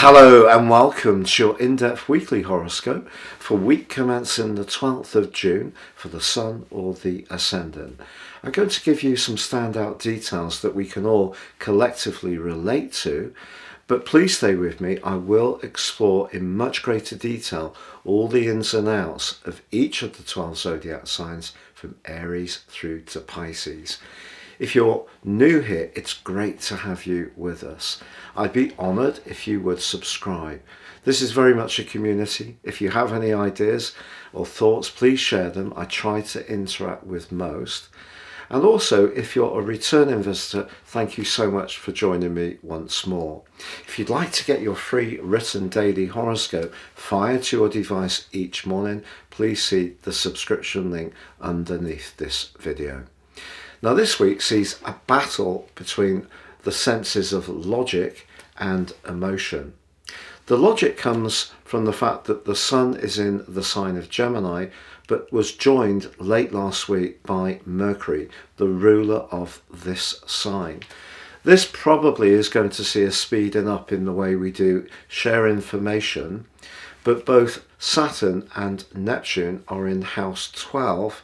Hello and welcome to your in-depth weekly horoscope for week commencing the 12th of June for the Sun or the Ascendant. I'm going to give you some standout details that we can all collectively relate to, but please stay with me. I will explore in much greater detail all the ins and outs of each of the 12 zodiac signs from Aries through to Pisces. If you're new here, it's great to have you with us. I'd be honoured if you would subscribe. This is very much a community. If you have any ideas or thoughts, please share them. I try to interact with most. And also, if you're a returning visitor, thank you so much for joining me once more. If you'd like to get your free written daily horoscope fired to your device each morning, please see the subscription link underneath this video. Now this week sees a battle between the senses of logic and emotion. The logic comes from the fact that the Sun is in the sign of Gemini, but was joined late last week by Mercury, the ruler of this sign. This probably is going to see a speeding up in the way we do share information, but both Saturn and Neptune are in house 12,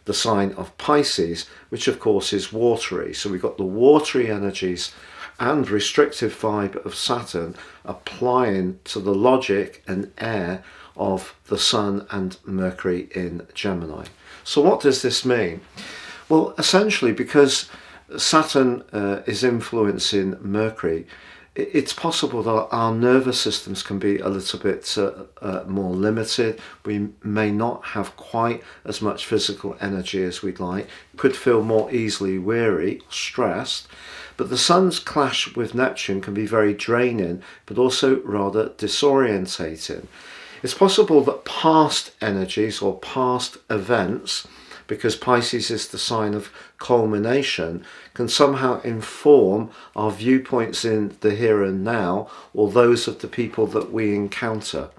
the sign of Pisces, which of course is watery. So we've got the watery energies and restrictive vibe of Saturn applying to the logic and air of the Sun and Mercury in Gemini. So what does this mean? Well, essentially, because Saturn is influencing Mercury, it's possible that our nervous systems can be a little bit more limited. We may not have quite as much physical energy as we'd like, could feel more easily weary, stressed. But the Sun's clash with Neptune can be very draining, but also rather disorientating. It's possible that past energies or past events, because Pisces is the sign of culmination, can somehow inform our viewpoints in the here and now, or those of the people that we encounter.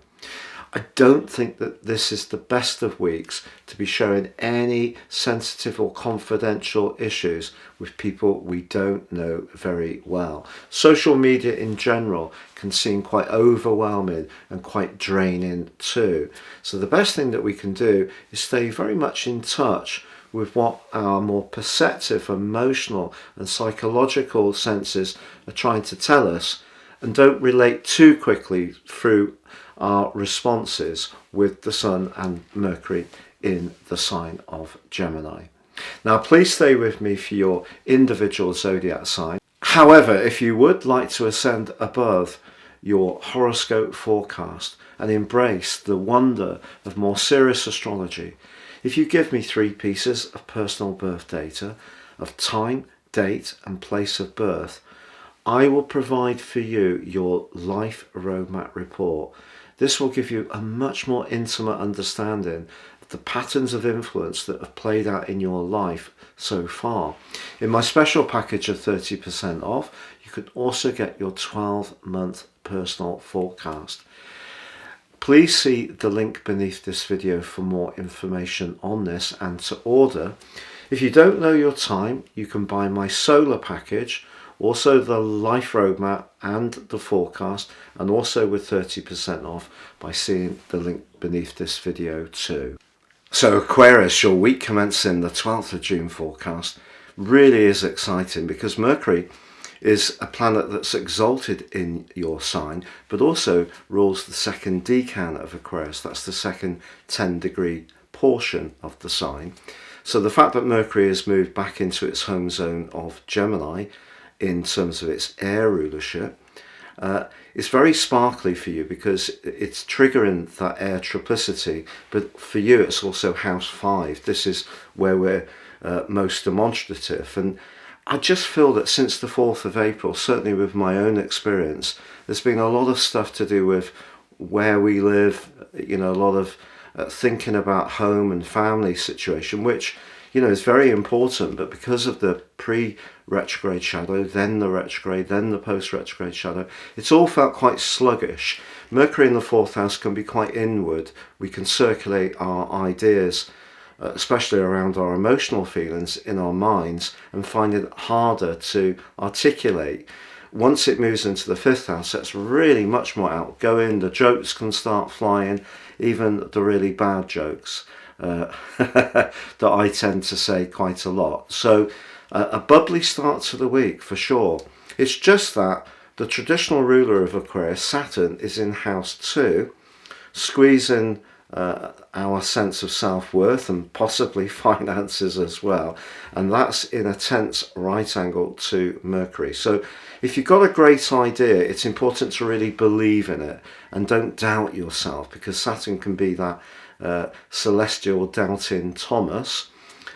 I don't think that this is the best of weeks to be sharing any sensitive or confidential issues with people we don't know very well. Social media in general can seem quite overwhelming and quite draining too. So the best thing that we can do is stay very much in touch with what our more perceptive, emotional and psychological senses are trying to tell us, and don't relate too quickly through our responses with the Sun and Mercury in the sign of Gemini. Now please stay with me for your individual zodiac sign. However, if you would like to ascend above your horoscope forecast and embrace the wonder of more serious astrology, if you give me 3 pieces of personal birth data of time, date and place of birth, I will provide for you your life roadmap report. This will give you a much more intimate understanding of the patterns of influence that have played out in your life so far. In my special package of 30% off, you can also get your 12-month personal forecast. Please see the link beneath this video for more information on this and to order. If you don't know your time, you can buy my solar package, also the life roadmap and the forecast, and also with 30% off by seeing the link beneath this video too. So Aquarius, your week commencing the 12th of June forecast really is exciting because Mercury is a planet that's exalted in your sign, but also rules the second decan of Aquarius. That's the second 10-degree portion of the sign. So the fact that Mercury has moved back into its home zone of Gemini in terms of its air rulership, it's very sparkly for you because it's triggering that air triplicity, but for you it's also house 5. This is where we're most demonstrative, and I just feel that since the 4th of April, certainly with my own experience, there's been a lot of stuff to do with where we live, a lot of thinking about home and family situation, which is very important, but because of the pre-retrograde shadow, then the retrograde, then the post-retrograde shadow, it's all felt quite sluggish. Mercury in the 4th house can be quite inward. We can circulate our ideas, especially around our emotional feelings in our minds, and find it harder to articulate. once it moves into the 5th house, it's really much more outgoing. The jokes can start flying, even the really bad jokes that I tend to say quite a lot. So a bubbly start to the week for sure. It's just that the traditional ruler of Aquarius, Saturn, is in house 2, squeezing our sense of self-worth and possibly finances as well, and that's in a tense right angle to Mercury. So if you've got a great idea, it's important to really believe in it and don't doubt yourself, because Saturn can be that celestial doubting Thomas.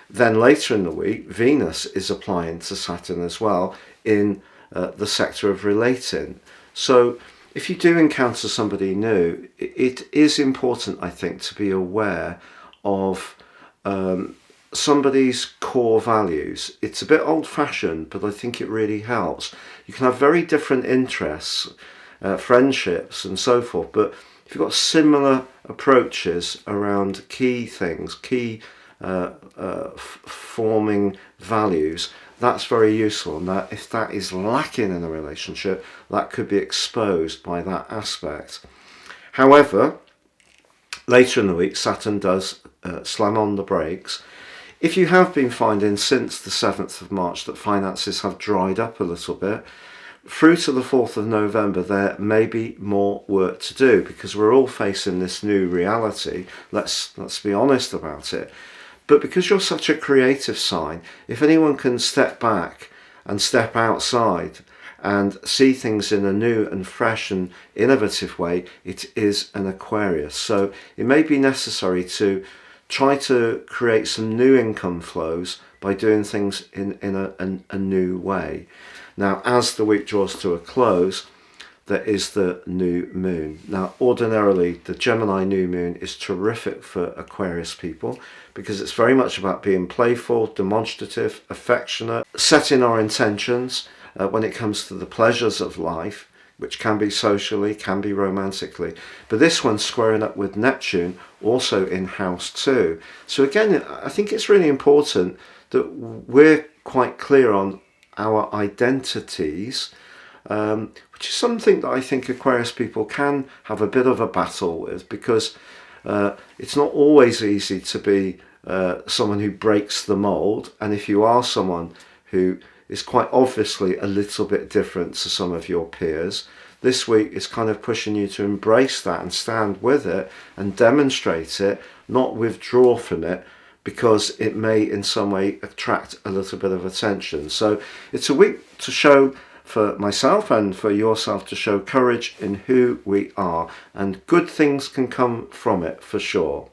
Then later in the week, Venus is applying to Saturn as well in the sector of relating. So if you do encounter somebody new, it is important, I think, to be aware of somebody's core values. It's a bit old-fashioned, but I think it really helps. You can have very different interests, friendships and so forth, but if you've got similar approaches around key things, key forming values, that's very useful. And that if that is lacking in a relationship, that could be exposed by that aspect. However, later in the week, Saturn does slam on the brakes. If you have been finding since the 7th of March that finances have dried up a little bit, through to the 4th of November, there may be more work to do, because we're all facing this new reality. Let's be honest about it. But because you're such a creative sign, if anyone can step back and step outside and see things in a new and fresh and innovative way, it is an Aquarius. So it may be necessary to try to create some new income flows by doing things in a new way. Now, as the week draws to a close, there is the new moon. Now, ordinarily, the Gemini new moon is terrific for Aquarius people, because it's very much about being playful, demonstrative, affectionate, setting our intentions when it comes to the pleasures of life, which can be socially, can be romantically. But this one's squaring up with Neptune, also in house 2. So again, I think it's really important that we're quite clear on our identities, which is something that I think Aquarius people can have a bit of a battle with, because it's not always easy to be someone who breaks the mold. And if you are someone who is quite obviously a little bit different to some of your peers, this week is kind of pushing you to embrace that and stand with it and demonstrate it, not withdraw from it, because it may in some way attract a little bit of attention. So it's a week to show, for myself and for yourself, to show courage in who we are, and good things can come from it for sure.